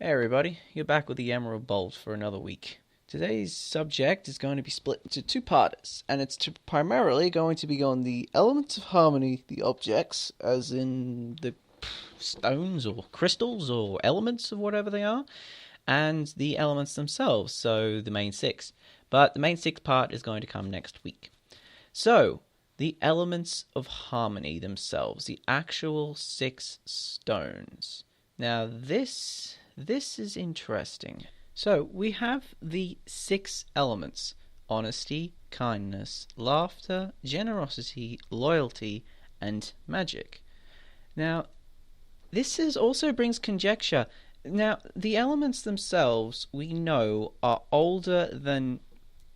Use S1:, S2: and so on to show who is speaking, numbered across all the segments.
S1: Hey everybody, you're back with the Emerald Bolt for another week. Today's subject is going to be split into two parts, and it's primarily going to be on the elements of harmony, the objects, as in the stones or crystals or elements of whatever they are, and the elements themselves, so the main six. But the main six part is going to come next week. So, the elements of harmony themselves, the actual six stones. Now, this is interesting. So, we have the six elements: honesty, kindness, laughter, generosity, loyalty, and magic. Now, also brings conjecture. Now, the elements themselves, we know, are older than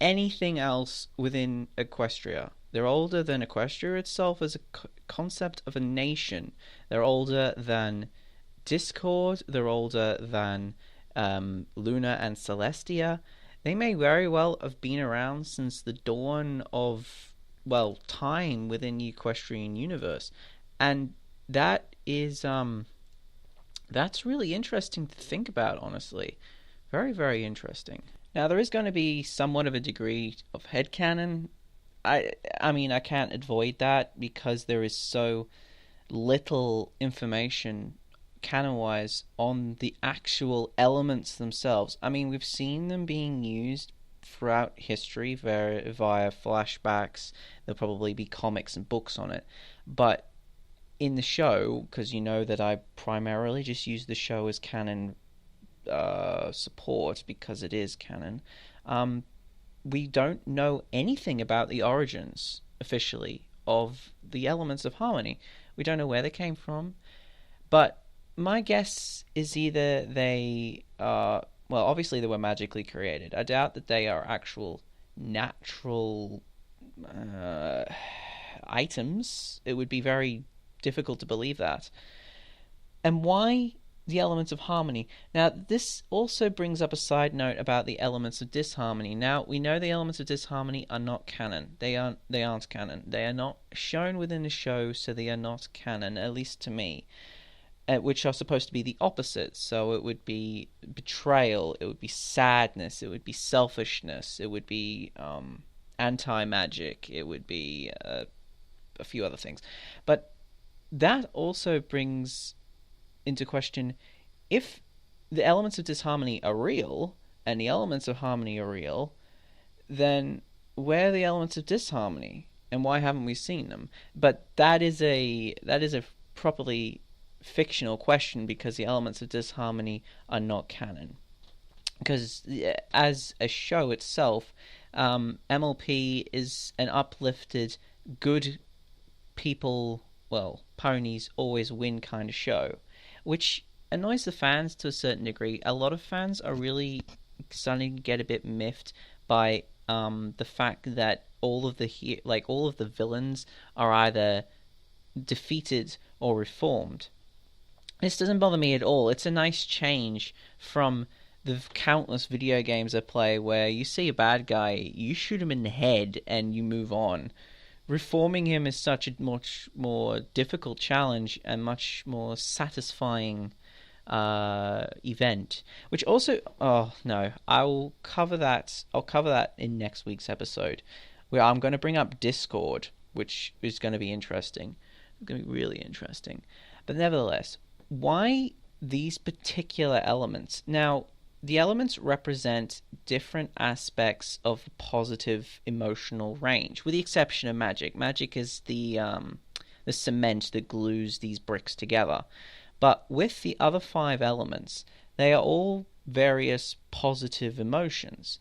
S1: anything else within Equestria. They're older than Equestria itself as a concept of a nation. They're older than Discord. They're older than Luna and Celestia. They may very well have been around since the dawn of, well, time within the Equestrian universe. And that is that's really interesting to think about, honestly. Very, very interesting. Now, there is going to be somewhat of a degree of headcanon. I mean, I can't avoid that because there is so little information canon-wise on the actual elements themselves. I mean, we've seen them being used throughout history via flashbacks. There'll probably be comics and books on it. But in the show, because you know that I primarily just use the show as canon support because it is canon, we don't know anything about the origins officially of the elements of harmony. We don't know where they came from, but my guess is either they are, well, obviously they were magically created. I doubt that they are actual natural items. It would be very difficult to believe that. And why the elements of harmony? Now, this also brings up a side note about the elements of disharmony. Now, we know the elements of disharmony are not canon. They aren't canon. They are not shown within the show, so they are not canon, at least to me. Which are supposed to be the opposites. So it would be betrayal, it would be sadness, it would be selfishness, it would be anti-magic, it would be a few other things. But that also brings into question, if the elements of disharmony are real and the elements of harmony are real, then where are the elements of disharmony and why haven't we seen them? But that is a properly fictional question because the elements of disharmony are not canon. Because as a show itself, MLP is an uplifted, good people, well, ponies always win kind of show, which annoys the fans to a certain degree. A lot of fans are really starting to get a bit miffed by the fact that all of the villains are either defeated or reformed. This doesn't bother me at all. It's a nice change from the countless video games I play where you see a bad guy, you shoot him in the head and you move on. Reforming him is such a much more difficult challenge and much more satisfying event. Which also, oh no, I'll cover that in next week's episode, where I'm going to bring up Discord, which is going to be interesting. It's going to be really interesting. But nevertheless, why these particular elements? Now, the elements represent different aspects of positive emotional range, with the exception of magic. Magic is the cement that glues these bricks together. But with the other five elements, they are all various positive emotions.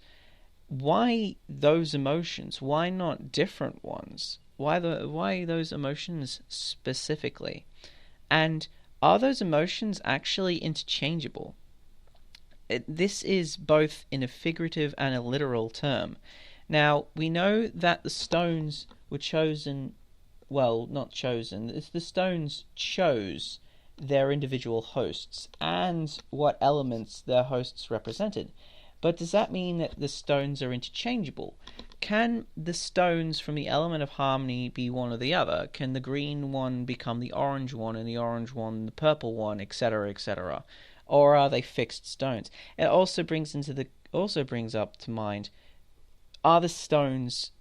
S1: Why those emotions? Why not different ones? Why those emotions specifically? And are those emotions actually interchangeable? This is both in a figurative and a literal term. Now, we know that the stones were chosen, well, not chosen, the stones chose their individual hosts and what elements their hosts represented. But does that mean that the stones are interchangeable? Can the stones from the element of harmony be one or the other? Can the green one become the orange one and the orange one the purple one, etc., etc.? or are they fixed stones? It also brings up to mind, are the stones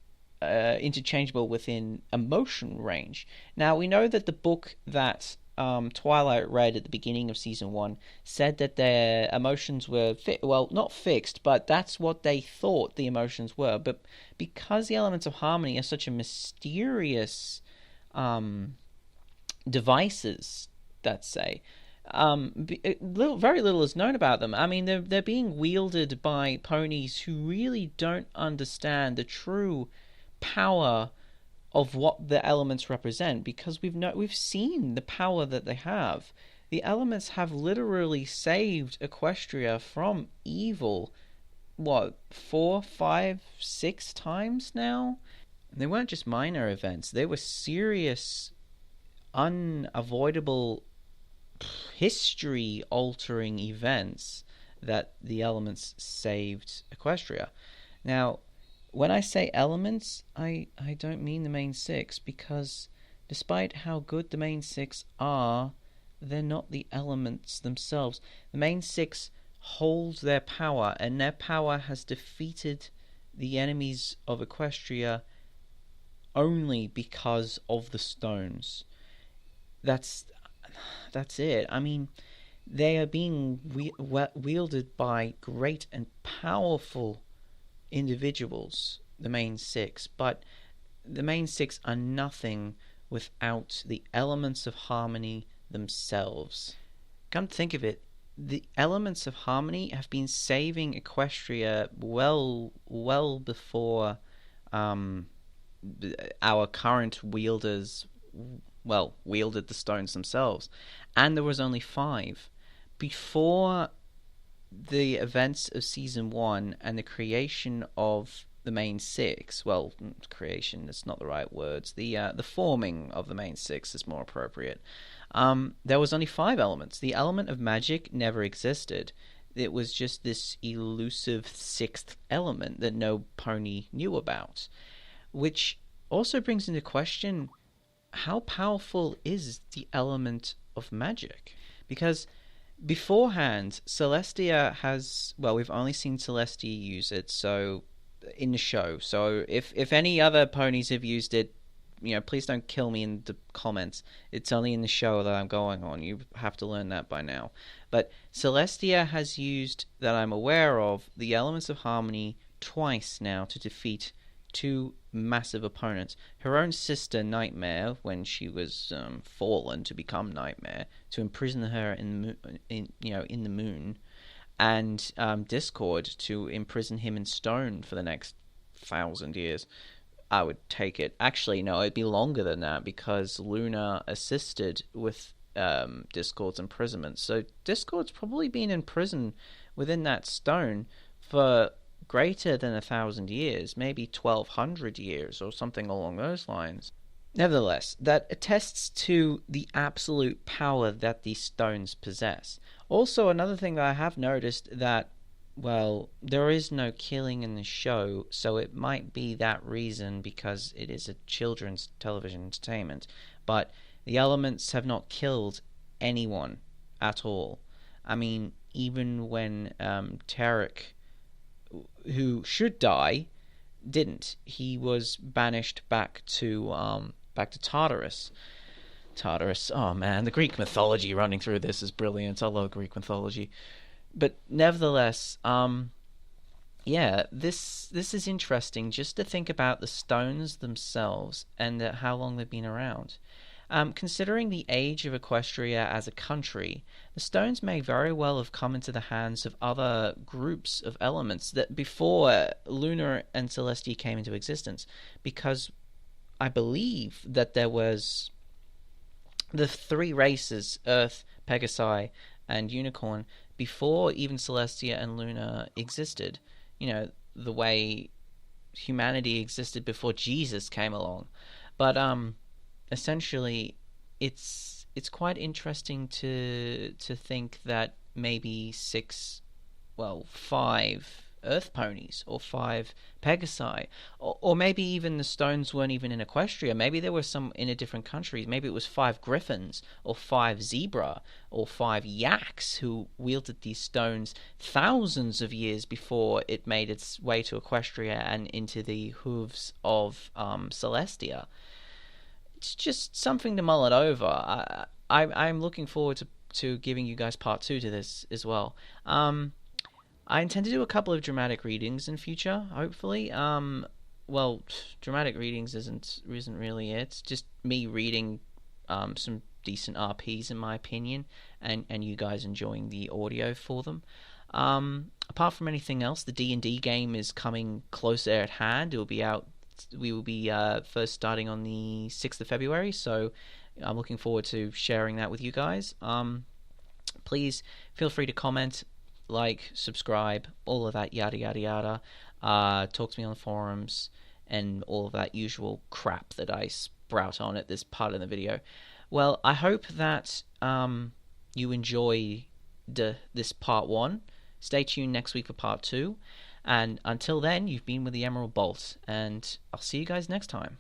S1: interchangeable within emotion range? Now, we know that the book that Twilight read at the beginning of season one said that their emotions were not fixed, but that's what they thought the emotions were. But because the elements of harmony are such a mysterious devices, let's say, very little is known about them. I mean, they're being wielded by ponies who really don't understand the true power of what the elements represent, because we've seen the power that they have. The elements have literally saved Equestria from evil, what, 4, 5, 6 times now? They weren't just minor events, they were serious, unavoidable, history altering events that the elements saved Equestria. Now, when I say elements, I don't mean the main six, because despite how good the main six are, they're not the elements themselves. The main six hold their power, and their power has defeated the enemies of Equestria only because of the stones. That's it. I mean, they are being wielded by great and powerful individuals, the main six, but the main six are nothing without the elements of harmony themselves. Come to think of it, the elements of harmony have been saving Equestria well before our current wielders wielded the stones themselves, and there was only 5 before the events of season 1 and the creation of the main 6. Well, creation is not the right words. The forming of the main 6 is more appropriate. There was only 5 elements. The element of magic never existed. It was just this elusive 6th element that no pony knew about, which also brings into question, how powerful is the element of magic? Because beforehand, Celestia has, we've only seen Celestia use it, so in the show. So if any other ponies have used it, please don't kill me in the comments. It's only in the show that I'm going on. You have to learn that by now. But Celestia has used, that I'm aware of, the elements of harmony twice now to defeat 2 massive opponents. Her own sister Nightmare, when she was fallen to become Nightmare, to imprison her in the moon, and Discord to imprison him in stone for the next 1,000 years. I would take it. Actually, no, it'd be longer than that, because Luna assisted with Discord's imprisonment. So Discord's probably been in prison within that stone for greater than 1,000 years, maybe 1,200 years or something along those lines. Nevertheless, that attests to the absolute power that these stones possess. Also, another thing that I have noticed, that, there is no killing in the show, so it might be that reason, because it is a children's television entertainment, but the elements have not killed anyone at all. I mean, even when Tarek, who should die, didn't. He was banished back to Tartarus. Oh man, the Greek mythology running through this is brilliant. I love Greek mythology. But nevertheless, this is interesting, just to think about the stones themselves and how long they've been around. Considering the age of Equestria as a country, the stones may very well have come into the hands of other groups of elements that before Luna and Celestia came into existence, because I believe that there was the 3 races, Earth, Pegasi, and Unicorn, before even Celestia and Luna existed. The way humanity existed before Jesus came along. But essentially, it's quite interesting to think that maybe 5 Earth ponies or 5 Pegasi, or maybe even the stones weren't even in Equestria. Maybe there were some in a different country. Maybe it was 5 Griffins or 5 Zebra or 5 Yaks who wielded these stones thousands of years before it made its way to Equestria and into the hooves of Celestia. It's just something to mull it over. I'm looking forward to giving you guys part 2 to this as well. I intend to do a couple of dramatic readings in future, hopefully. Well, dramatic readings isn't really it. It's just me reading some decent RPs in my opinion, and you guys enjoying the audio for them. Apart from anything else, the D&D game is coming closer at hand. It will be out. We will be first starting on the 6th of February, so I'm looking forward to sharing that with you guys. Please feel free to comment, like, subscribe, all of that yada yada yada. Talk to me on the forums and all of that usual crap that I sprout on at this part of the video. Well, I hope that you enjoy this part 1. Stay tuned next week for part 2. And until then, you've been with the Emerald Bolt, and I'll see you guys next time.